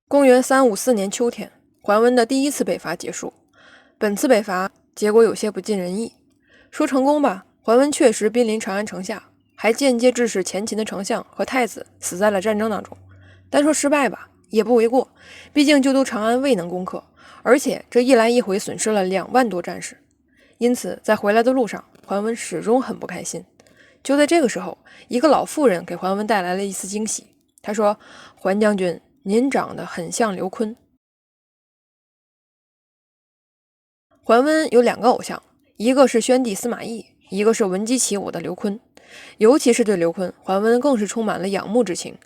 公元354年秋天，桓温的第一次北伐结束。本次北伐结果有些不尽人意。说成功吧，桓温确实兵临长安城下，还间接致使前秦的丞相和太子死在了战争当中。单说失败吧，也不为过，毕竟旧都长安未能攻克，而且这一来一回损失了2万多战士。因此，在回来的路上，桓温始终很不开心。就在这个时候，一个老妇人给桓温带来了一丝惊喜。她说：“桓将军，您长得很像刘琨。”桓温有2个偶像，一个是宣帝司马懿，一个是闻鸡起舞的刘琨。尤其是对刘琨，桓温更是充满了仰慕之情。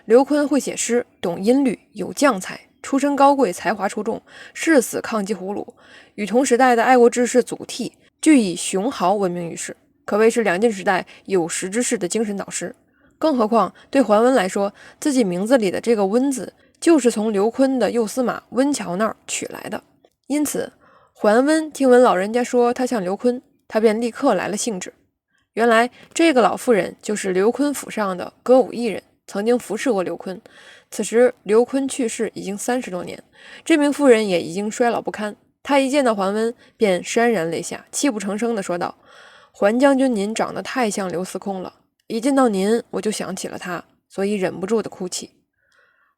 刘琨会写诗，懂音律，有将才，出身高贵，才华出众，誓死抗击胡虏，与同时代的爱国志士祖逖俱以雄豪闻名于世，可谓是两晋时代有识之士的精神导师。更何况对桓温来说，自己名字里的这个温字就是从刘琨的右司马温峤那儿取来的。因此桓温听闻老人家说他像刘琨，他便立刻来了兴致。原来这个老妇人就是刘琨府上的歌舞艺人，曾经服侍过刘琨。此时刘琨去世已经30多年，这名妇人也已经衰老不堪。她一见到桓温便潸然泪下，泣不成声地说道：“桓将军您长得太像刘司空了，一见到您我就想起了他，所以忍不住的哭泣。”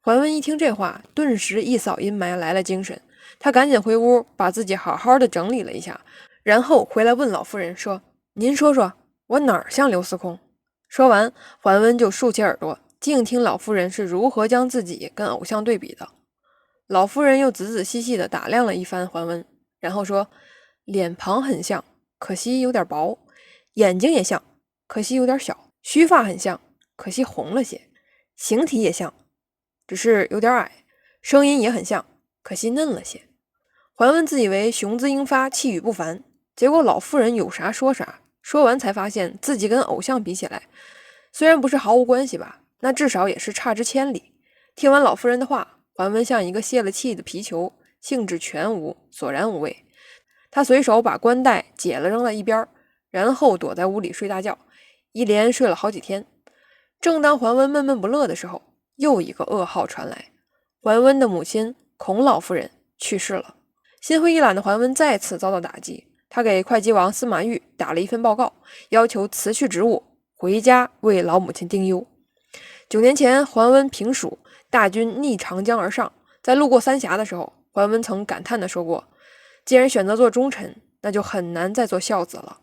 桓温一听这话，顿时一扫阴霾，来了精神。他赶紧回屋把自己好好的整理了一下，然后回来问老妇人说：“您说说我哪儿像刘司空？”说完，桓温就竖起耳朵，静听老妇人是如何将自己跟偶像对比的。老妇人又仔仔细细地打量了一番桓温，然后说：“脸庞很像，可惜有点薄；眼睛也像，可惜有点小；须发很像，可惜红了些；形体也像，只是有点矮；声音也很像，可惜嫩了些。”桓温自以为雄姿英发，气宇不凡，结果老妇人有啥说啥，说完才发现自己跟偶像比起来，虽然不是毫无关系吧，那至少也是差之千里。听完老妇人的话，桓温像一个泄了气的皮球，兴致全无，索然无味。他随手把冠带解了扔在一边，然后躲在屋里睡大觉，一连睡了好几天。正当桓温闷闷不乐的时候，又一个噩耗传来，桓温的母亲孔老夫人去世了。心灰意懒的桓温再次遭到打击，他给会稽王司马昱打了一份报告，要求辞去职务，回家为老母亲丁忧。9年前，桓温平蜀，大军逆长江而上，在路过三峡的时候，桓温曾感叹地说过：“既然选择做忠臣，那就很难再做孝子了。”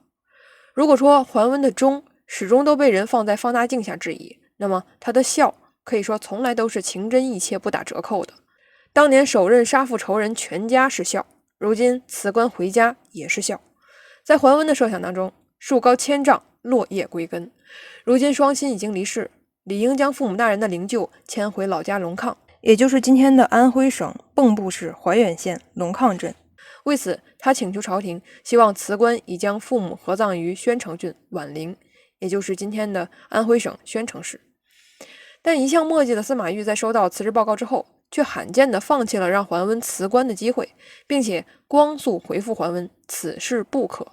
如果说桓温的忠始终都被人放在放大镜下质疑，那么他的孝可以说从来都是情真意切，不打折扣的。当年手刃杀父仇人全家是孝，如今辞官回家也是孝。在桓温的设想当中，树高千丈，落叶归根。如今双亲已经离世，理应将父母大人的灵柩迁回老家龙亢，也就是今天的安徽省蚌埠市怀远县龙亢镇。为此，他请求朝廷，希望辞官以将父母合葬于宣城郡宛陵，也就是今天的安徽省宣城市。但一向墨迹的司马懿在收到辞职报告之后，却罕见地放弃了让桓温辞官的机会，并且光速回复桓温此事不可。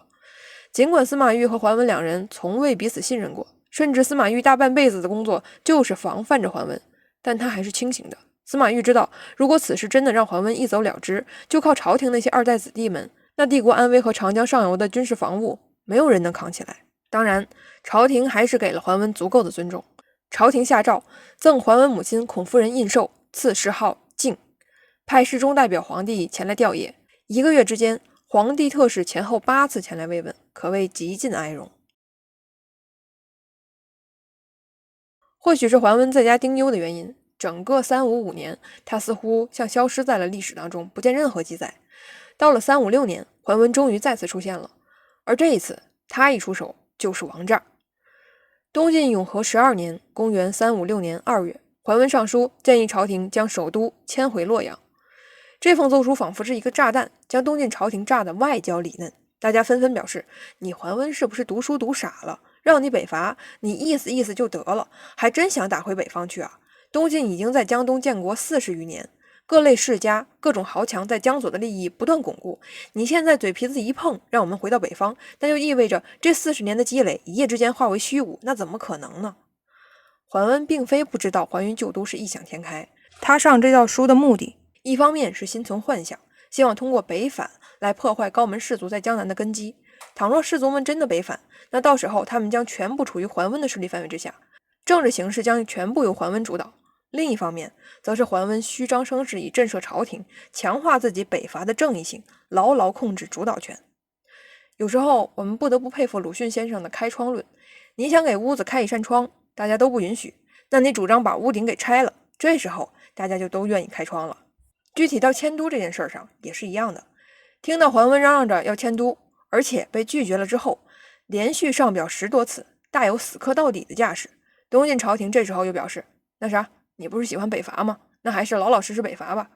尽管司马懿和桓温2人从未彼此信任过，甚至司马懿大半辈子的工作就是防范着桓温，但他还是清醒的。司马懿知道，如果此事真的让桓温一走了之，就靠朝廷那些2代子弟们，那帝国安危和长江上游的军事防务，没有人能扛起来。当然，朝廷还是给了桓温足够的尊重。朝廷下诏赠桓温母亲孔夫人印绶，赐谥号静，派侍中代表皇帝前来吊唁。1个月之间，皇帝特使前后8次前来慰问，可谓极尽哀荣。或许是桓温在家丁忧的原因，整个355年，他似乎像消失在了历史当中，不见任何记载。到了356年，桓温终于再次出现了，而这一次他一出手就是王炸。东晋永和12年，公元356年2月，桓温上书建议朝廷将首都迁回洛阳。这封奏书仿佛是一个炸弹，将东晋朝廷炸得外焦里嫩。大家纷纷表示：“你桓温是不是读书读傻了？让你北伐，你意思意思就得了，还真想打回北方去啊？东晋已经在江东建国40余年，各类世家、各种豪强在江左的利益不断巩固。你现在嘴皮子一碰，让我们回到北方，那就意味着这40年的积累一夜之间化为虚无，那怎么可能呢？”桓温并非不知道还原旧都是异想天开，他上这道书的目的，一方面是心存幻想，希望通过北返来破坏高门士族在江南的根基。倘若士族们真的北返，那到时候他们将全部处于桓温的势力范围之下，政治形势将全部由桓温主导。另一方面，则是桓温虚张声势以震慑朝廷，强化自己北伐的正义性，牢牢控制主导权。有时候我们不得不佩服鲁迅先生的开窗论。你想给屋子开一扇窗，大家都不允许，那你主张把屋顶给拆了，这时候大家就都愿意开窗了。具体到迁都这件事上也是一样的。听到桓温嚷嚷着要迁都，而且被拒绝了之后，连续上表10多次，大有死磕到底的架势。东晋朝廷这时候又表示，那啥，你不是喜欢北伐吗？那还是老老实实北伐吧。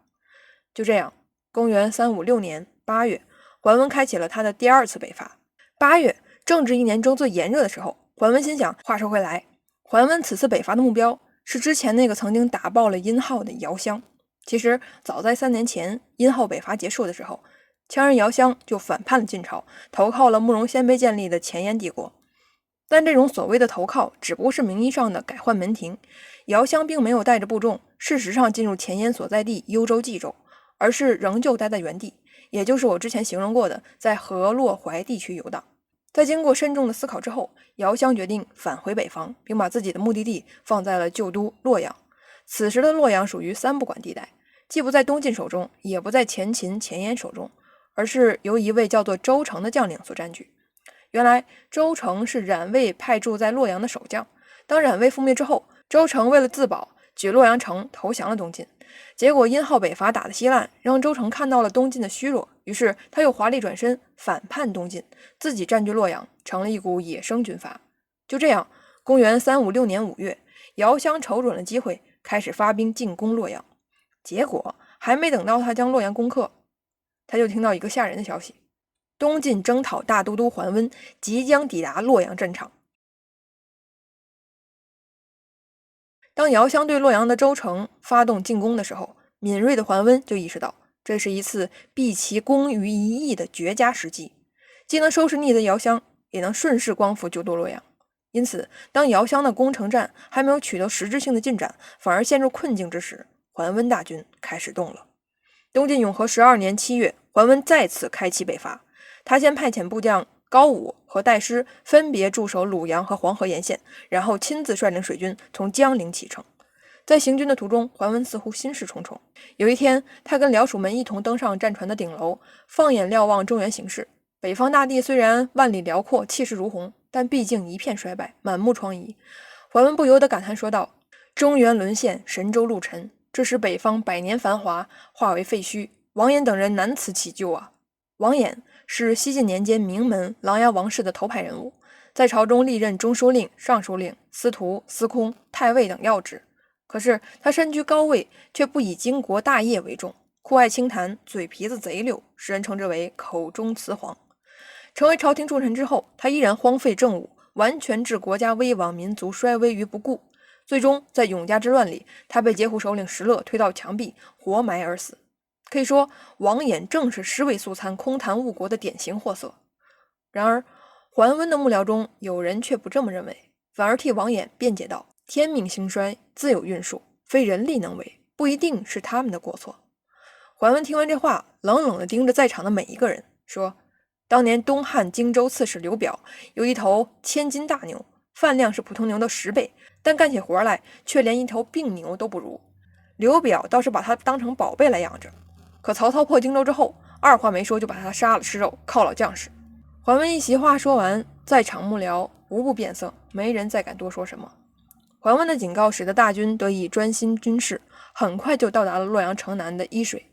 就这样，公元356年8月，桓温开启了他的第2次北伐。8月，正值一年中最炎热的时候，桓温心想，话说回来，桓温此次北伐的目标是之前那个曾经打爆了殷浩的姚襄。其实早在3年前，殷浩北伐结束的时候，羌人姚襄就反叛了晋朝，投靠了慕容鲜卑建立的前燕帝国。但这种所谓的投靠只不过是名义上的改换门庭，姚襄并没有带着部众事实上进入前燕所在地幽州冀州，而是仍旧待在原地，也就是我之前形容过的在河洛淮地区游荡。在经过慎重的思考之后，姚襄决定返回北方，并把自己的目的地放在了旧都洛阳。此时的洛阳属于3不管地带，既不在东晋手中，也不在前秦前燕手中，而是由一位叫做周成的将领所占据。原来周成是冉魏派驻在洛阳的守将，当冉魏覆灭之后，周成为了自保，举洛阳城投降了东晋。结果殷浩北伐打得稀烂，让周成看到了东晋的虚弱，于是他又华丽转身反叛东晋，自己占据洛阳，成了一股野生军阀。就这样，公元356年5月，姚襄瞅准了机会，开始发兵进攻洛阳。结果还没等到他将洛阳攻克，他就听到一个吓人的消息：东晋征讨大都督桓温即将抵达洛阳战场。当姚襄对洛阳的周成发动进攻的时候，敏锐的桓温就意识到，这是一次毕其功于一役的绝佳时机，既能收拾逆贼姚襄，也能顺势光复旧都洛阳。因此，当姚襄的攻城战还没有取得实质性的进展，反而陷入困境之时，桓温大军开始动了。东晋永和12年7月，桓温再次开启北伐。他先派遣部将高武和戴师分别驻守鲁阳和黄河沿线，然后亲自率领水军从江陵启程。在行军的途中，桓温似乎心事重重。有一天，他跟僚属们一同登上战船的顶楼，放眼瞭望中原形势。北方大地虽然万里辽阔，气势如虹，但毕竟一片衰败，满目疮痍。桓温不由得感叹说道：“中原沦陷，神州陆沉，这使北方百年繁华化为废墟，王衍等人难辞其咎啊！”王衍是西晋年间名门琅琊王氏的头牌人物，在朝中历任中书令、尚书令、司徒、司空、太尉等要职。可是他身居高位，却不以经国大业为重，酷爱清谈，嘴皮子贼溜，世人称之为口中雌黄。成为朝廷重臣之后，他依然荒废政务，完全置国家危亡、民族衰微于不顾。最终在永嘉之乱里，他被截胡首领石勒推到墙壁，活埋而死。可以说，王衍正是尸位素餐、空谈误国的典型货色。然而，桓温的幕僚中有人却不这么认为，反而替王衍辩解道：“天命兴衰，自有运数，非人力能为，不一定是他们的过错。”桓温听完这话，冷冷地盯着在场的每一个人，说：“当年东汉荆州刺史刘表有一头千斤大牛，饭量是普通牛的10倍，但干起活来却连一头病牛都不如。刘表倒是把他当成宝贝来养着。可曹操破荆州之后，二话没说就把他杀了吃肉，犒劳将士。”桓温一席话说完，在场幕僚无不变色，没人再敢多说什么。桓温的警告使得大军得以专心军事，很快就到达了洛阳城南的伊水。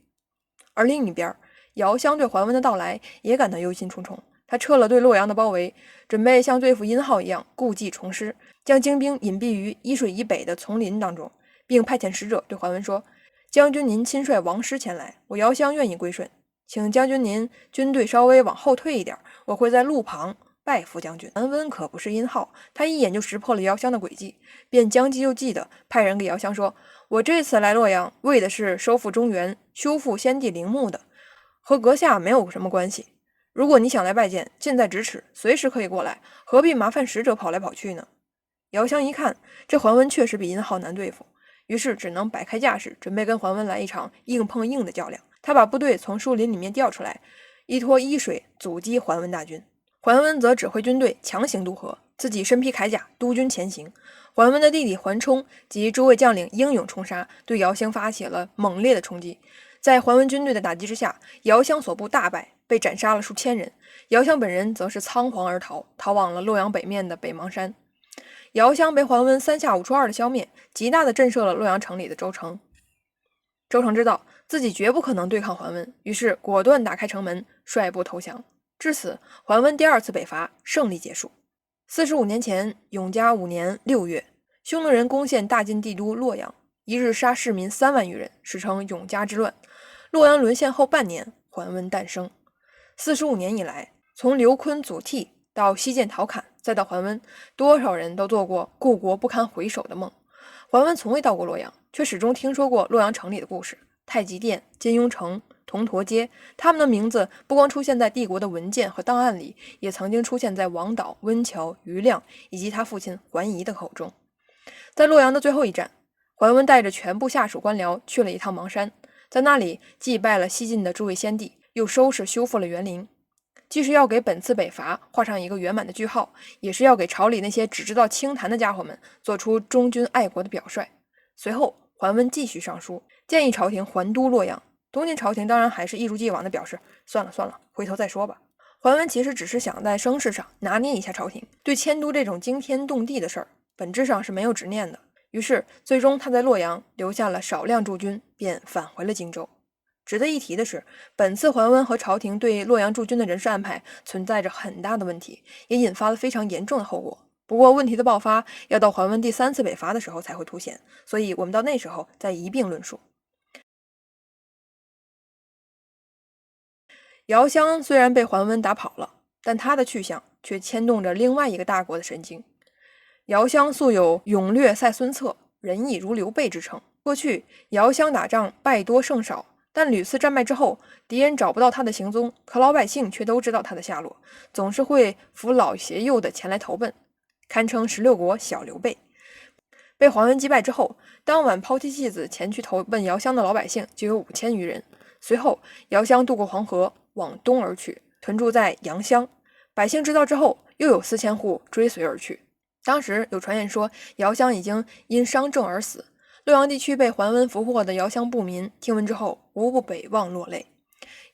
而另一边，姚襄对桓温的到来也感到忧心忡忡，他撤了对洛阳的包围，准备像对付殷浩一样故技重施，将精兵隐蔽于伊水以北的丛林当中，并派遣使者对桓温说：“将军您亲率王师前来，我姚襄愿意归顺，请将军您军队稍微往后退一点，我会在路旁拜服将军。”桓温可不是殷浩，他一眼就识破了姚襄的诡计，便将计就计的派人给姚襄说：“我这次来洛阳，为的是收复中原，修复先帝陵墓的，和阁下没有什么关系。如果你想来拜见，近在咫尺，随时可以过来，何必麻烦使者跑来跑去呢？”姚襄一看，这桓温确实比殷浩难对付，于是只能摆开架势，准备跟桓温来一场硬碰硬的较量。他把部队从树林里面调出来，依托伊水阻击桓温大军。桓温则指挥军队强行渡河，自己身披铠甲督军前行。桓温的弟弟桓冲及诸位将领英勇冲杀，对姚兴发起了猛烈的冲击。在桓温军队的打击之下，姚襄所部大败，被斩杀了数千人。姚襄本人则是仓皇而逃，逃往了洛阳北面的北邙山。姚襄被桓温3下5除2的消灭，极大的震慑了洛阳城里的周成。周成知道自己绝不可能对抗桓温，于是果断打开城门，率部投降。至此，桓温第2次北伐胜利结束。45年前，永嘉5年6月，匈奴人攻陷大晋帝都洛阳，一日杀市民3万余人，史称永嘉之乱。洛阳沦陷后半年，桓温诞生。45年以来，从刘琨祖逖到西涧陶侃，再到桓温，多少人都做过故国不堪回首的梦。桓温从未到过洛阳，却始终听说过洛阳城里的故事。太极殿、金庸城、铜驼街，他们的名字不光出现在帝国的文件和档案里，也曾经出现在王导、温峤、余亮以及他父亲桓仪的口中。在洛阳的最后一站，桓温带着全部下属官僚去了一趟邙山，在那里祭拜了西晋的诸位先帝，又收拾修复了园林。既是要给本次北伐画上一个圆满的句号，也是要给朝里那些只知道清谈的家伙们做出忠君爱国的表率。随后，桓温继续上书，建议朝廷还都洛阳。东晋朝廷当然还是一如既往的表示，算了，回头再说吧。桓温其实只是想在声势上拿捏一下朝廷，对迁都这种惊天动地的事儿，本质上是没有执念的。于是，最终他在洛阳留下了少量驻军，便返回了荆州。值得一提的是，本次桓温和朝廷对洛阳驻军的人事安排存在着很大的问题，也引发了非常严重的后果。不过问题的爆发要到桓温第3次北伐的时候才会凸显，所以我们到那时候再一并论述。姚襄虽然被桓温打跑了，但他的去向却牵动着另外一个大国的神经。姚襄素有勇略赛孙策，仁义如刘备之称。过去姚襄打仗败多胜少，但屡次战败之后，敌人找不到他的行踪，可老百姓却都知道他的下落，总是会扶老携幼的前来投奔，堪称16国小刘备。被桓温击败之后，当晚抛弃妻子前去投奔姚襄的老百姓就有5000余人。随后，姚襄渡过黄河，往东而去，屯驻在阳乡。百姓知道之后，又有4000户追随而去。当时有传言说，姚襄已经因伤症而死。洛阳地区被桓温俘获的姚襄部民听闻之后，无不北望落泪。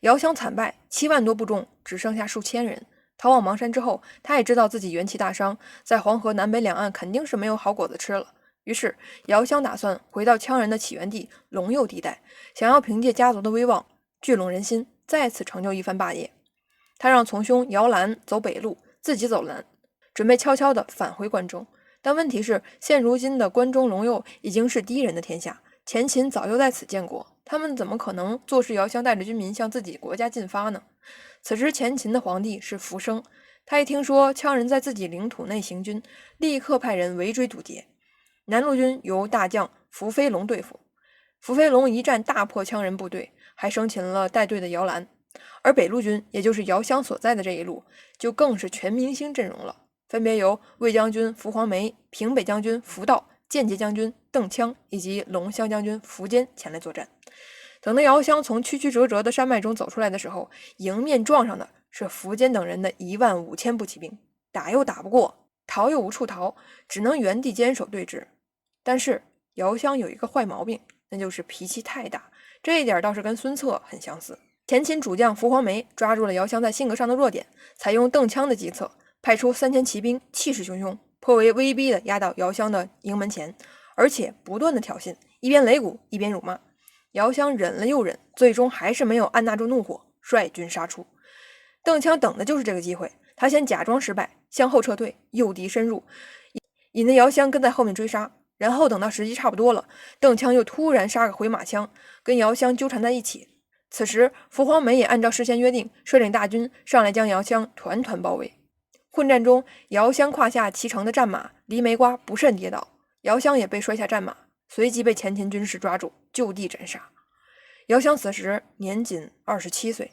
姚襄惨败，7万多部众只剩下数千人。逃往邙山之后，他也知道自己元气大伤，在黄河南北两岸肯定是没有好果子吃了。于是，姚襄打算回到羌人的起源地陇右地带，想要凭借家族的威望聚拢人心，再次成就一番霸业。他让从兄姚兰走北路，自己走南，准备悄悄地返回关中。但问题是，现如今的关中陇右已经是敌人的天下，前秦早就在此建国，他们怎么可能坐视姚襄带着军民向自己国家进发呢？此时前秦的皇帝是福生，他一听说羌人在自己领土内行军，立刻派人围追堵截。南路军由大将伏飞龙对付，伏飞龙一战大破羌人部队，还生擒了带队的姚兰。而北路军，也就是姚襄所在的这一路，就更是全明星阵容了，分别由魏将军伏黄梅、平北将军伏道、间接将军邓羌以及龙骧将军苻坚前来作战。等到姚襄从曲曲折折的山脉中走出来的时候，迎面撞上的是苻坚等人的15000步骑兵，打又打不过，逃又无处逃，只能原地坚守对峙。但是姚襄有一个坏毛病，那就是脾气太大，这一点倒是跟孙策很相似。前秦主将伏黄梅抓住了姚襄在性格上的弱点，采用邓羌的计策，派出3000骑兵，气势汹汹，颇为威逼地压到姚襄的营门前，而且不断的挑衅，一边擂鼓一边辱骂。姚襄忍了又忍，最终还是没有按捺住怒火，率军杀出。邓羌等的就是这个机会，他先假装失败，向后撤退，诱敌深入，引得姚襄跟在后面追杀。然后等到时机差不多了，邓羌又突然杀个回马枪，跟姚襄纠缠在一起。此时伏黄梅也按照事先约定，率领大军上来将姚襄团团包围。混战中，姚襄胯下骑乘的战马梨梅瓜不慎跌倒，姚襄也被摔下战马，随即被前秦军士抓住，就地斩杀。姚襄此时年仅27岁。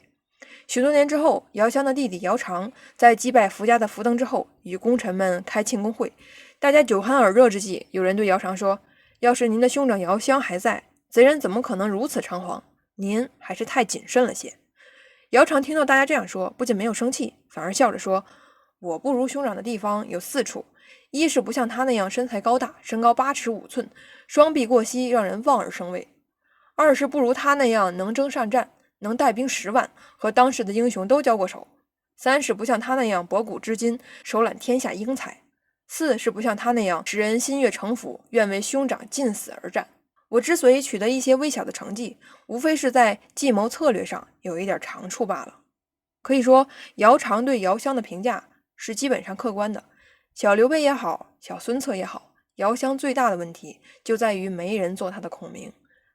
许多年之后，姚襄的弟弟姚长在击败苻家的苻登之后，与功臣们开庆功会。大家酒酣耳热之际，有人对姚长说：“要是您的兄长姚襄还在，贼人怎么可能如此猖狂？您还是太谨慎了些。”姚常听到大家这样说，不仅没有生气，反而笑着说：“我不如兄长的地方有4处，一是不像他那样身材高大，身高8尺5寸，双臂过膝，让人望而生畏；二是不如他那样能征善战，能带兵10万，和当时的英雄都交过手；三是不像他那样博古知今，手揽天下英才；四是不像他那样使人心悦诚服，愿为兄长尽死而战。我之所以取得一些微小的成绩，无非是在计谋策略上有一点长处罢了。”可以说，姚常对姚襄的评价是基本上客观的。小刘备也好，小孙策也好，姚襄最大的问题就在于没人做他的孔明，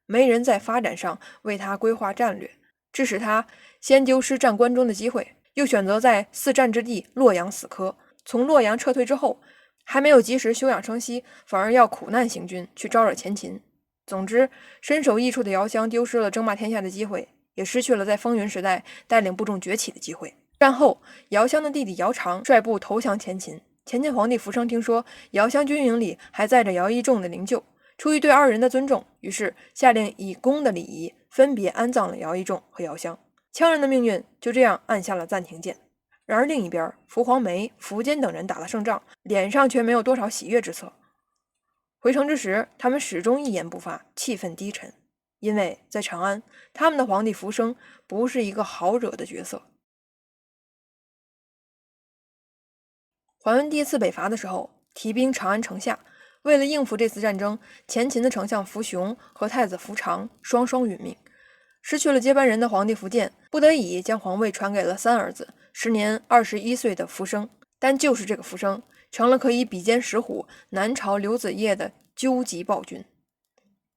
没人在发展上为他规划战略，致使他先丢失占关中的机会，又选择在4战之地洛阳死磕。从洛阳撤退之后，还没有及时休养生息，反而要苦难行军，去招惹前秦。总之，身首异处的姚襄丢失了争霸天下的机会，也失去了在风云时代带领部众崛起的机会。战后，姚襄的弟弟姚常率部投降前秦。前秦皇帝福生听说姚襄军营里还载着姚懿仲的灵柩，出于对2人的尊重，于是下令以公的礼仪分别安葬了姚懿仲和姚襄。羌人的命运就这样按下了暂停键。然而另一边，伏黄梅、苻坚等人打了胜仗，脸上却没有多少喜悦之色。回城之时，他们始终一言不发，气氛低沉，因为在长安，他们的皇帝福生不是一个好惹的角色。桓温第一次北伐的时候，提兵长安城下，为了应付这次战争，前秦的丞相福雄和太子福长双双殒命。失去了接班人的皇帝苻建不得已将皇位传给了3儿子，时年21岁的福生。但就是这个福生成了可以比肩石虎南朝刘子业的究极暴君。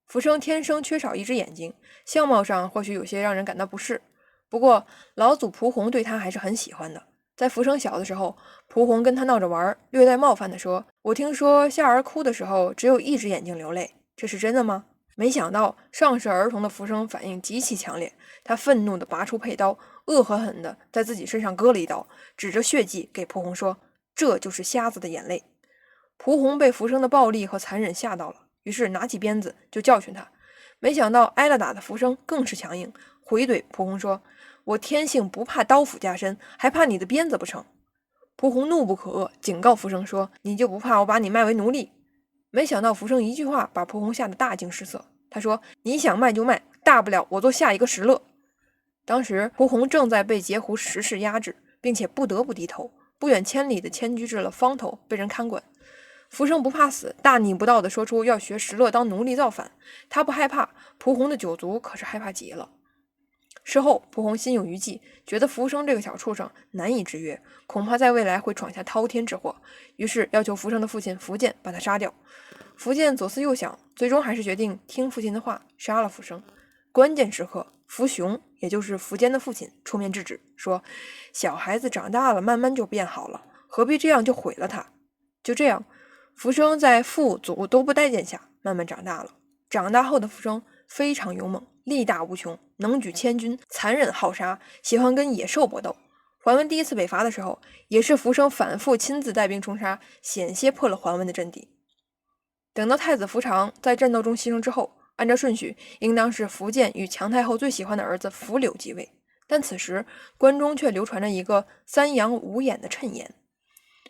福生天生缺少一只眼睛，相貌上或许有些让人感到不适，不过老祖蒲洪对他还是很喜欢的。在福生小的时候，蒲洪跟他闹着玩，略带冒犯地说：“我听说夏儿哭的时候只有一只眼睛流泪，这是真的吗？”没想到尚是儿童的福生反应极其强烈，他愤怒地拔出佩刀，恶狠狠地在自己身上割了一刀，指着血迹给蒲洪说：“这就是瞎子的眼泪。”蒲洪被福生的暴力和残忍吓到了，于是拿起鞭子就教训他。没想到挨了打的福生更是强硬，回怼蒲洪说：“我天性不怕刀斧加身，还怕你的鞭子不成？”蒲洪怒不可遏，警告福生说：“你就不怕我把你卖为奴隶？”没想到福生一句话把蒲洪吓得大惊失色。他说：“你想卖就卖，大不了我做下一个石勒。”当时蒲洪正在被截胡10世压制，并且不得不低头，不远千里的迁居至了方头，被人看管。福生不怕死，大逆不道地说出要学石勒当奴隶造反。他不害怕，蒲洪的9族可是害怕极了。事后，蒲洪心有余悸，觉得福生这个小畜生难以制约，恐怕在未来会闯下滔天之祸，于是要求福生的父亲苻建把他杀掉。苻建左思右想，最终还是决定听父亲的话，杀了福生。关键时刻，福雄，也就是苻坚的父亲，出面制止，说：“小孩子长大了，慢慢就变好了，何必这样就毁了他？”就这样，福生在父祖都不待见下，慢慢长大了。长大后的福生非常勇猛，力大无穷，能举千军，残忍好杀，喜欢跟野兽搏斗。桓温第一次北伐的时候，也是福生反复亲自带兵冲杀，险些破了桓温的阵地。等到太子福长在战斗中牺牲之后，按照顺序，应当是苻建与强太后最喜欢的儿子苻柳继位。但此时关中却流传着一个3阳5眼的谶言。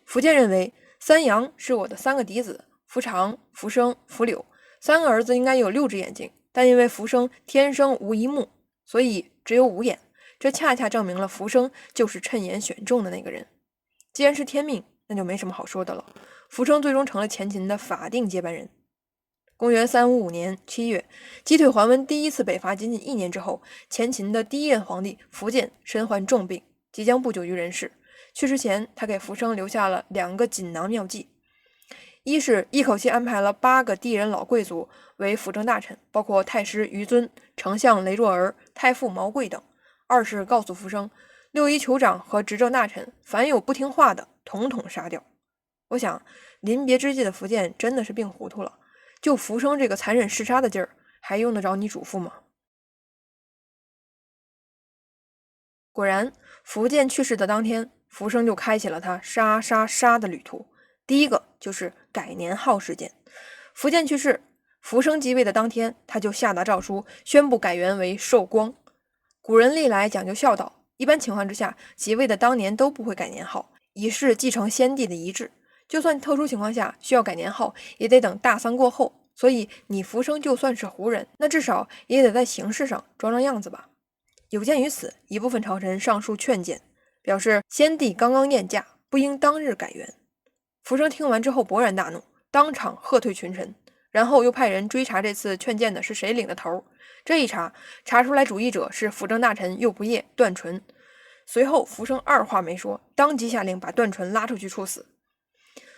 苻建认为3阳是我的3个嫡子，福长、福生、福柳，3个儿子应该有6只眼睛，但因为福生天生无一目，所以只有5眼。这恰恰证明了福生就是谶言选中的那个人。既然是天命，那就没什么好说的了。福生最终成了前秦的法定接班人。公元355年7月，击退桓温第一次北伐仅仅1年之后，前秦的第一任皇帝苻建身患重病，即将不久于人世。去世前，他给福生留下了2个锦囊妙计：一是一口气安排了8个帝人老贵族为辅政大臣，包括太师于尊、丞相雷若儿、太傅毛贵等；二是告诉福生，6夷酋长和执政大臣凡有不听话的，统统杀掉。我想，临别之际的苻建真的是病糊涂了，就福生这个残忍嗜杀的劲儿，还用得着你嘱咐吗？果然，苻建去世的当天，福生就开启了他杀的旅途。第一个就是改年号事件。苻建去世，福生继位的当天，他就下达诏书，宣布改元为寿光。古人历来讲究孝道，一般情况之下，即位的当年都不会改年号，以示继承先帝的遗志。就算特殊情况下需要改年号，也得等大丧过后。所以你福生就算是胡人，那至少也得在形式上装样子吧。有鉴于此，一部分朝臣上书劝谏，表示先帝刚刚晏驾，不应当日改元。福生听完之后勃然大怒，当场喝退群臣，然后又派人追查这次劝谏的是谁领的头。这一查出来主意者是辅政大臣右仆射段纯。随后福生二话没说，当即下令把段纯拉出去处死。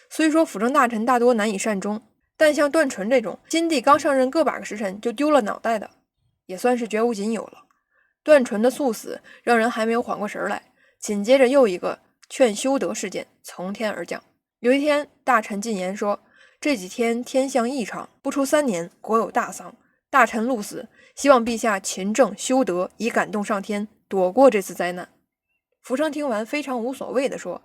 虽说辅政大臣大多难以善终，但像段纯这种新帝刚上任个把个时辰就丢了脑袋的，也算是绝无仅有了。段纯的猝死让人还没有缓过神来，紧接着又一个劝修德事件从天而降。有一天，大臣进言说，这几天天象异常，不出3年，国有大丧，大臣戮死，希望陛下勤政修德，以感动上天，躲过这次灾难。福生听完非常无所谓地说，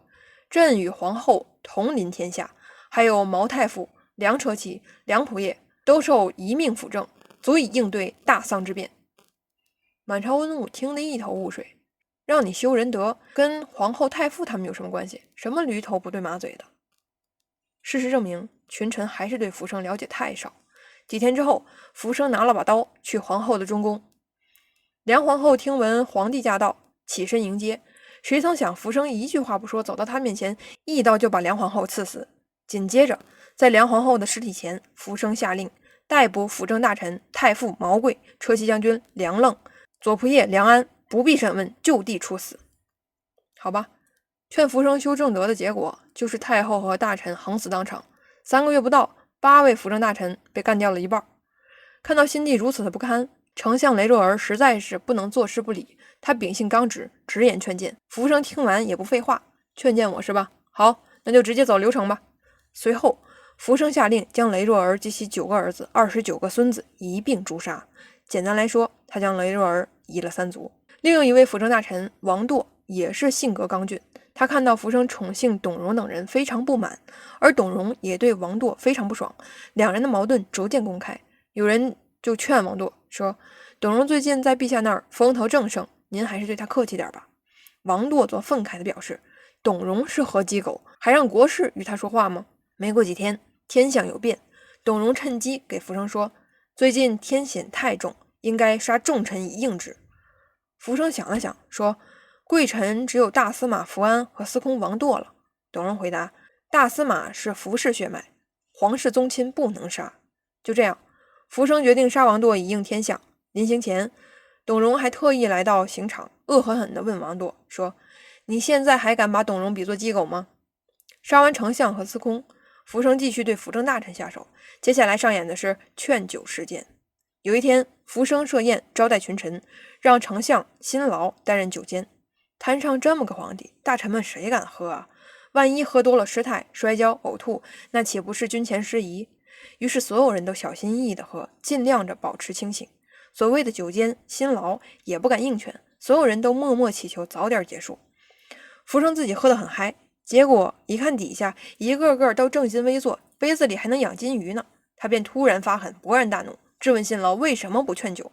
朕与皇后同临天下，还有毛太傅、梁车骑、梁仆射都受一命辅政，足以应对大丧之变。满朝文武听得一头雾水，让你修仁德，跟皇后太傅他们有什么关系？什么驴头不对马嘴的？事实证明，群臣还是对福生了解太少。几天之后，福生拿了把刀去皇后的中宫。梁皇后听闻皇帝驾到，起身迎接，谁曾想福生一句话不说，走到他面前，一刀就把梁皇后刺死。紧接着，在梁皇后的尸体前，福生下令逮捕辅政大臣太傅毛贵、车骑将军梁愣、左仆射梁安，不必审问，就地处死。好吧，劝福生修正德的结果就是太后和大臣横死当场。3个月不到，8位辅政大臣被干掉了一半。看到新帝如此的不堪，丞相雷若儿实在是不能坐视不理。他秉性刚直，直言劝谏。福生听完也不废话，劝谏我是吧？好，那就直接走流程吧。随后，福生下令将雷若儿及其9个儿子、29个孙子一并诛杀。简单来说，他将雷若儿移了3族。另一位辅政大臣王铎也是性格刚俊，他看到福生宠幸董荣等人非常不满，而董荣也对王铎非常不爽，两人的矛盾逐渐公开。有人就劝王铎说，董荣最近在陛下那儿风头正盛，您还是对他客气点吧。王铎则愤慨地表示，董荣是何鸡狗，还让国士与他说话吗？没过几天，天象有变，董荣趁机给福生说，最近天险太重，应该杀重臣以应之。福生想了想，说，贵臣只有大司马福安和司空王铎了。董荣回答，大司马是福氏血脉，皇室宗亲不能杀。就这样，福生决定杀王铎以应天象。临行前，董荣还特意来到刑场，恶狠狠地问王铎说，你现在还敢把董荣比作鸡狗吗？杀完丞相和司空，福生继续对辅政大臣下手。接下来上演的是劝酒事件。有一天，福生设宴招待群臣，让丞相辛劳担任酒监。摊上这么个皇帝，大臣们谁敢喝啊？万一喝多了失态、摔跤、呕吐，那岂不是军前失仪？于是所有人都小心翼翼地喝，尽量着保持清醒。所谓的酒监，辛劳也不敢应权，所有人都默默祈求早点结束。福生自己喝得很嗨，结果一看底下一个个都正襟危坐，杯子里还能养金鱼呢，他便突然发狠，勃然大怒，质问辛劳为什么不劝酒。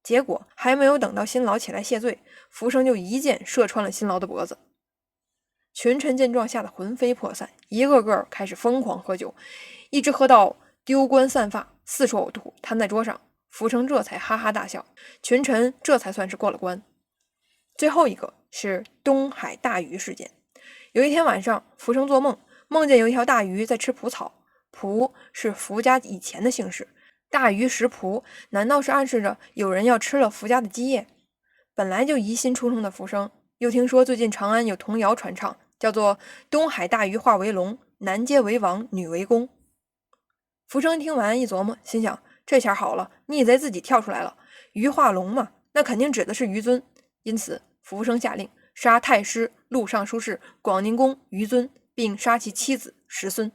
结果还没有等到辛劳起来谢罪，福生就一箭射穿了辛劳的脖子。群臣见状吓得魂飞魄散，一个个开始疯狂喝酒，一直喝到丢冠散发，四处呕吐，瘫在桌上。福生这才哈哈大笑，群臣这才算是过了关。最后一个是东海大鱼事件。有一天晚上，福生做梦，梦见有一条大鱼在吃蒲草。蒲是福家以前的姓氏，大鱼食蒲，难道是暗示着有人要吃了福家的基业？本来就疑心重重的福生，又听说最近长安有童谣传唱，叫做东海大鱼化为龙，男皆为王，女为公。福生听完一琢磨，心想，这下好了，逆贼自己跳出来了，鱼化龙嘛，那肯定指的是于尊。因此福生下令杀太师、录尚书事、广宁公于尊，并杀其妻子石孙。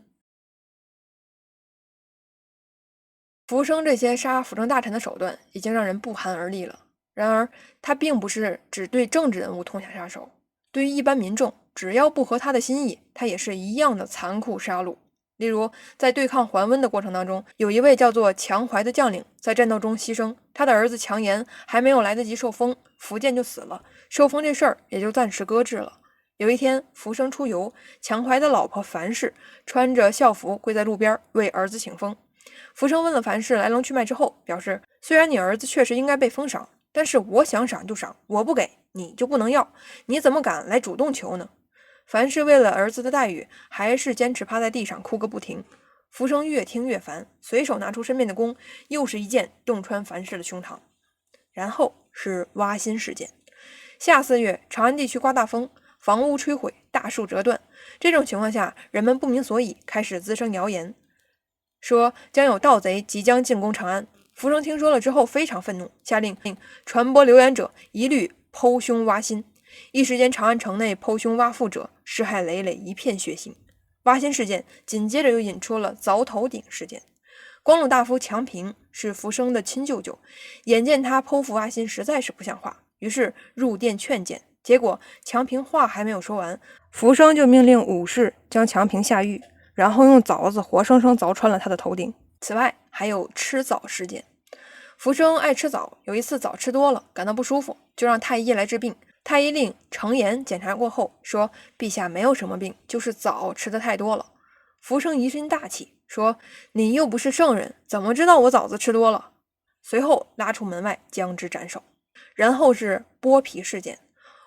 福生这些杀辅政大臣的手段已经让人不寒而栗了。然而他并不是只对政治人物痛下杀手，对于一般民众，只要不合他的心意，他也是一样的残酷杀戮。例如，在对抗桓温的过程当中，有一位叫做强怀的将领在战斗中牺牲，他的儿子强颜还没有来得及受封，苻建就死了，受封这事儿也就暂时搁置了。有一天，苻生出游，强怀的老婆樊氏穿着校服跪在路边为儿子请封。苻生问了樊氏来龙去脉之后，表示虽然你儿子确实应该被封赏，但是我想赏就赏，我不给你就不能要，你怎么敢来主动求呢？樊氏为了儿子的待遇，还是坚持趴在地上哭个不停。苻生越听越烦，随手拿出身边的弓，又是一箭洞穿樊氏的胸膛。然后是挖心事件。夏4月，长安地区刮大风，房屋摧毁，大树折断。这种情况下，人们不明所以，开始滋生谣言，说将有盗贼即将进攻长安。苻生听说了之后非常愤怒，下令传播流言者一律剖胸挖心。一时间，长安城内剖胸挖腹者尸骸累累，一片血腥。挖心事件紧接着又引出了凿头顶事件。光禄大夫强平是苻生的亲舅舅，眼见他剖腹挖心实在是不像话，于是入殿劝谏。结果强平话还没有说完，苻生就命令武士将强平下狱，然后用凿子活生生凿穿了他的头顶。此外还有吃枣事件。苻生爱吃枣，有一次枣吃多了，感到不舒服，就让太医来治病。太医令程颜检查过后说，陛下没有什么病，就是枣吃的太多了。苻生一身大气，说你又不是圣人，怎么知道我枣子吃多了？随后拉出门外将之斩首。然后是剥皮事件，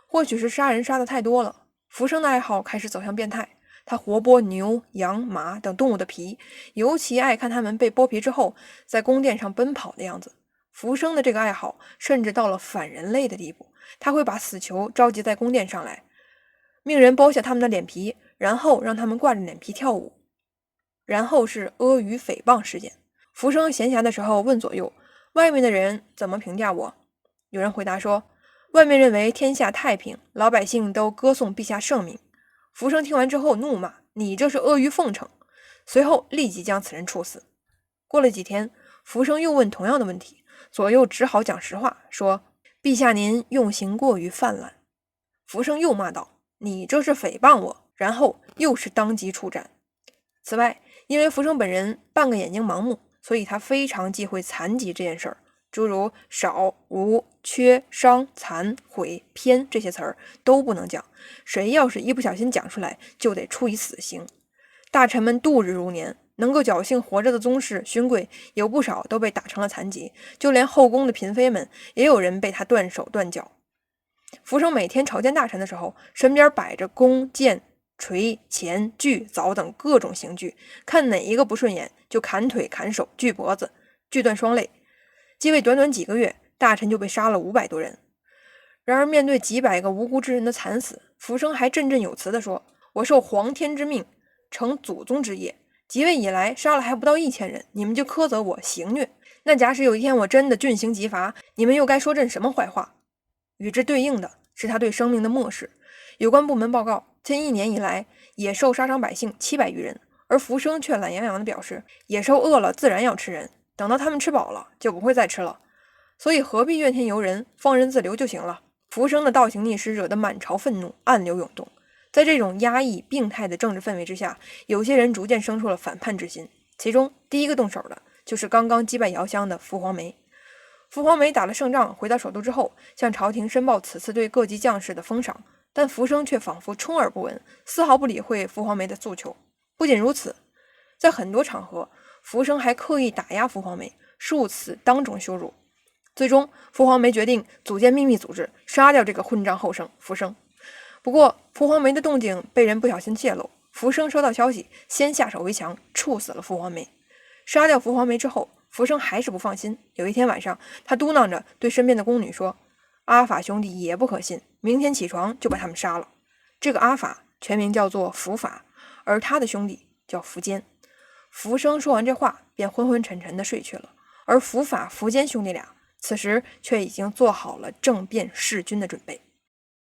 或许是杀人杀的太多了，苻生的爱好开始走向变态，他活剥牛、羊、马等动物的皮，尤其爱看他们被剥皮之后在宫殿上奔跑的样子。苻生的这个爱好甚至到了反人类的地步，他会把死囚召集在宫殿上来，命人剥下他们的脸皮，然后让他们挂着脸皮跳舞。然后是阿谀诽谤事件。苻生闲暇的时候问左右，外面的人怎么评价我？有人回答说，外面认为天下太平，老百姓都歌颂陛下圣明。苻生听完之后怒骂，你这是阿谀奉承，随后立即将此人处死。过了几天，苻生又问同样的问题，左右只好讲实话，说陛下您用刑过于泛滥。苻生又骂道，你这是诽谤我，然后又是当即处斩。此外，因为苻生本人半个眼睛盲目，所以他非常忌讳残疾这件事儿，诸如少、无、缺、伤、残、毁、偏这些词儿都不能讲，谁要是一不小心讲出来，就得处以死刑。大臣们度日如年，能够侥幸活着的宗室勋贵有不少都被打成了残疾，就连后宫的嫔妃们也有人被他断手断脚。苻生每天朝见大臣的时候，身边摆着弓、箭、锤、钳、锯、凿等各种刑具，看哪一个不顺眼就砍腿、砍手、锯脖子、锯断双肋。继位短短几个月，大臣就被杀了500多人。然而面对几百个无辜之人的惨死，苻生还振振有词地说，我受皇天之命，承祖宗之业，即位以来杀了还不到1000人，你们就苛责我刑虐。那假使有一天我真的峻刑极罚，你们又该说朕什么坏话？与之对应的是他对生命的漠视。有关部门报告，近1年以来，野兽杀伤百姓700余人，而苻生却懒洋洋地表示，野兽饿了自然要吃人，等到他们吃饱了就不会再吃了，所以何必怨天尤人，放任自流就行了。苻生的倒行逆施惹得满朝愤怒，暗流涌动。在这种压抑病态的政治氛围之下，有些人逐渐生出了反叛之心，其中第一个动手的就是刚刚击败姚襄的傅黄梅。傅黄梅打了胜仗回到首都之后，向朝廷申报此次对各级将士的封赏，但苻生却仿佛充耳不闻，丝毫不理会傅黄梅的诉求。不仅如此，在很多场合，苻生还刻意打压傅黄梅，数次当众羞辱。最终，傅黄梅决定组建秘密组织，杀掉这个混账后生苻生。不过，傅黄梅的动静被人不小心泄露，苻生收到消息，先下手为强，处死了傅黄梅。杀掉傅黄梅之后，苻生还是不放心。有一天晚上，他嘟囔着对身边的宫女说，阿法兄弟也不可信，明天起床就把他们杀了。这个阿法全名叫做苻法，而他的兄弟叫苻坚。苻生说完这话，便昏昏沉沉地睡去了，而苻法、苻坚兄弟俩此时却已经做好了政变弑君的准备。